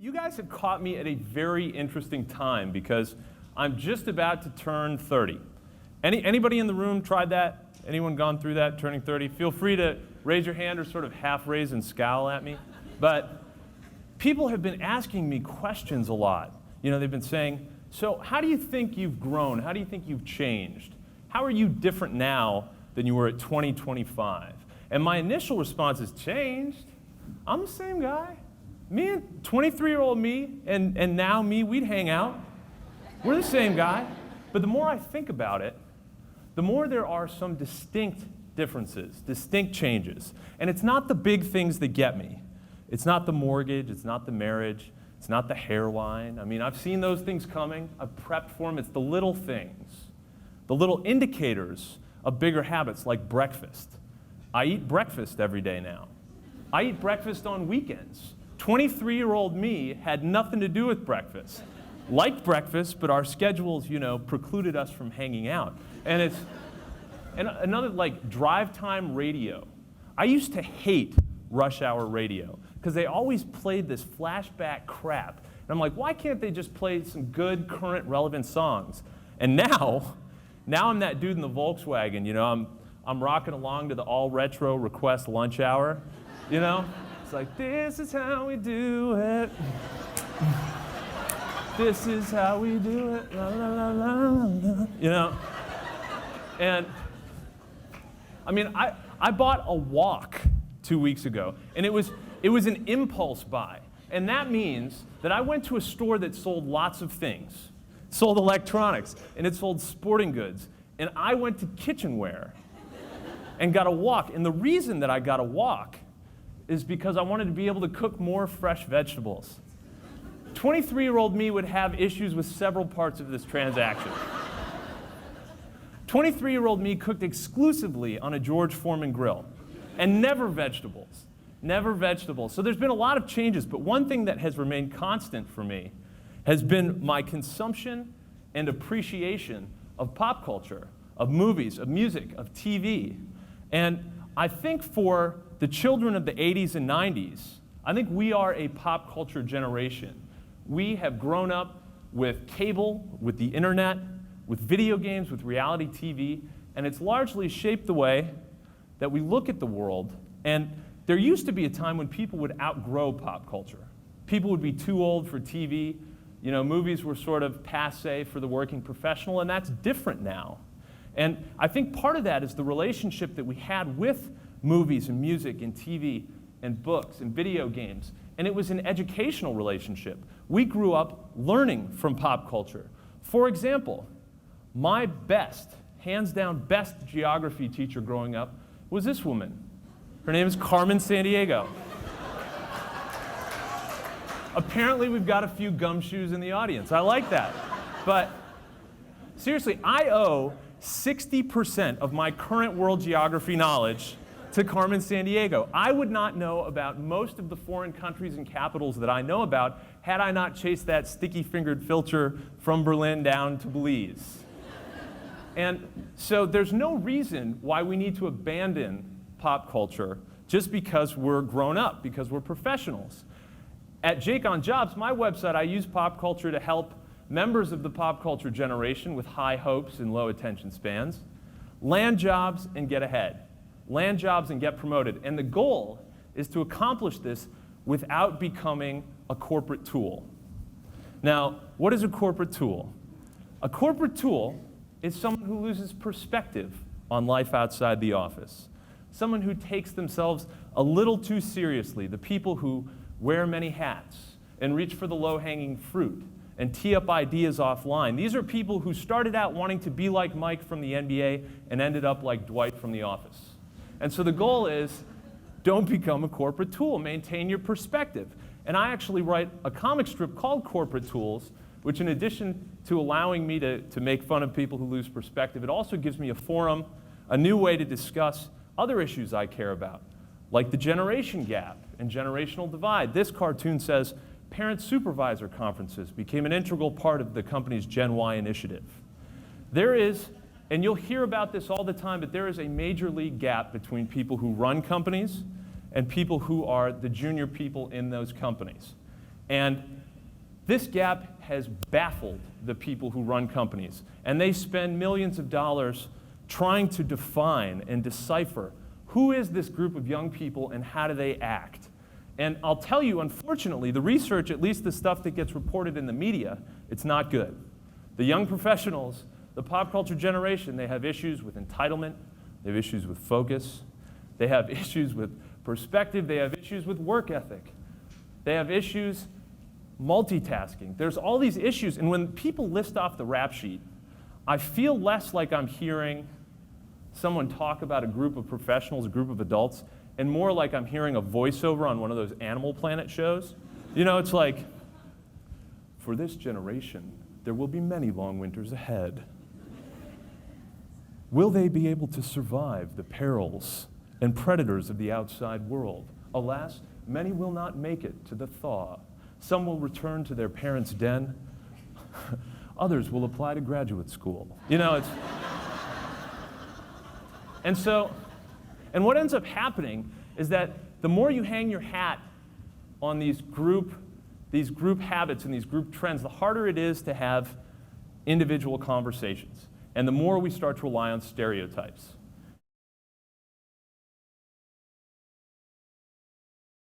You guys have caught me at a very interesting time because I'm just about to turn 30. Anybody in the room tried that? Anyone gone through that, turning 30? Feel free to raise your hand or sort of half raise and scowl at me. But people have been asking me questions a lot. You know, they've been saying, so how do you think you've grown? How do you think you've changed? How are you different now than you were at 2025? And my initial response is, changed? I'm the same guy. Me and 23-year-old me and now me, we'd hang out. We're the same guy. But the more I think about it, the more there are some distinct differences, distinct changes. And it's not the big things that get me. It's not the mortgage, it's not the marriage, it's not the hairline. I mean, I've seen those things coming. I've prepped for them. It's the little things, the little indicators of bigger habits like breakfast. I eat breakfast every day now. I eat breakfast on weekends. 23-year-old me had nothing to do with breakfast. Liked breakfast, but our schedules, you know, precluded us from hanging out. And another, like, drive time radio. I used to hate rush hour radio because they always played this flashback crap. And I'm like, why can't they just play some good, current, relevant songs? And now I'm that dude in the Volkswagen, you know, I'm rocking along to the all-retro request lunch hour, you know? It's like, this is how we do it. This is how we do it, la la la la la, you know? And, I mean, I bought a walk 2 weeks ago, and it was an impulse buy. And that means that I went to a store that sold lots of things. It sold electronics, and it sold sporting goods. And I went to kitchenware and got a wok. And the reason that I got a wok is because I wanted to be able to cook more fresh vegetables. 23-year-old me would have issues with several parts of this transaction. 23-year-old me cooked exclusively on a George Foreman grill, and never vegetables. Never vegetables. So there's been a lot of changes, but one thing that has remained constant for me has been my consumption and appreciation of pop culture, of movies, of music, of TV. And I think for the children of the 80s and 90s, I think we are a pop culture generation. We have grown up with cable, with the internet, with video games, with reality TV, and it's largely shaped the way that we look at the world. And there used to be a time when people would outgrow pop culture. People would be too old for TV. You know, movies were sort of passé for the working professional, and that's different now. And I think part of that is the relationship that we had with movies and music and TV and books and video games. And it was an educational relationship. We grew up learning from pop culture. For example, my best, hands down best geography teacher growing up was this woman. Her name is Carmen Sandiego. Apparently we've got a few gumshoes in the audience. I like that. But seriously, I owe 60% of my current world geography knowledge to Carmen Sandiego. I would not know about most of the foreign countries and capitals that I know about had I not chased that sticky-fingered filter from Berlin down to Belize. And so there's no reason why we need to abandon pop culture just because we're grown up, because we're professionals. At Jake on Jobs, my website, I use pop culture to help members of the pop culture generation with high hopes and low attention spans land jobs and get ahead. Land jobs and get promoted. And the goal is to accomplish this without becoming a corporate tool. Now, what is a corporate tool? A corporate tool is someone who loses perspective on life outside the office. Someone who takes themselves a little too seriously, the people who wear many hats and reach for the low-hanging fruit and tee up ideas offline. These are people who started out wanting to be like Mike from the NBA and ended up like Dwight from The Office. And so the goal is, don't become a corporate tool. Maintain your perspective. And I actually write a comic strip called Corporate Tools, which in addition to allowing me to make fun of people who lose perspective, it also gives me a forum, a new way to discuss other issues I care about, like the generation gap and generational divide. This cartoon says, parent supervisor conferences became an integral part of the company's Gen Y initiative. There is, and you'll hear about this all the time, but there is a major league gap between people who run companies and people who are the junior people in those companies. And this gap has baffled the people who run companies. And they spend millions of dollars trying to define and decipher who is this group of young people and how do they act. And I'll tell you, unfortunately, the research, at least the stuff that gets reported in the media, it's not good. The young professionals, the pop culture generation, they have issues with entitlement, they have issues with focus, they have issues with perspective, they have issues with work ethic, they have issues multitasking. There's all these issues, and when people list off the rap sheet, I feel less like I'm hearing someone talk about a group of professionals, a group of adults, and more like I'm hearing a voiceover on one of those Animal Planet shows. You know, it's like, for this generation, there will be many long winters ahead. Will they be able to survive the perils and predators of the outside world? Alas, many will not make it to the thaw. Some will return to their parents' den. Others will apply to graduate school. You know, it's... And what ends up happening is that the more you hang your hat on these group habits and these group trends, the harder it is to have individual conversations. And the more we start to rely on stereotypes.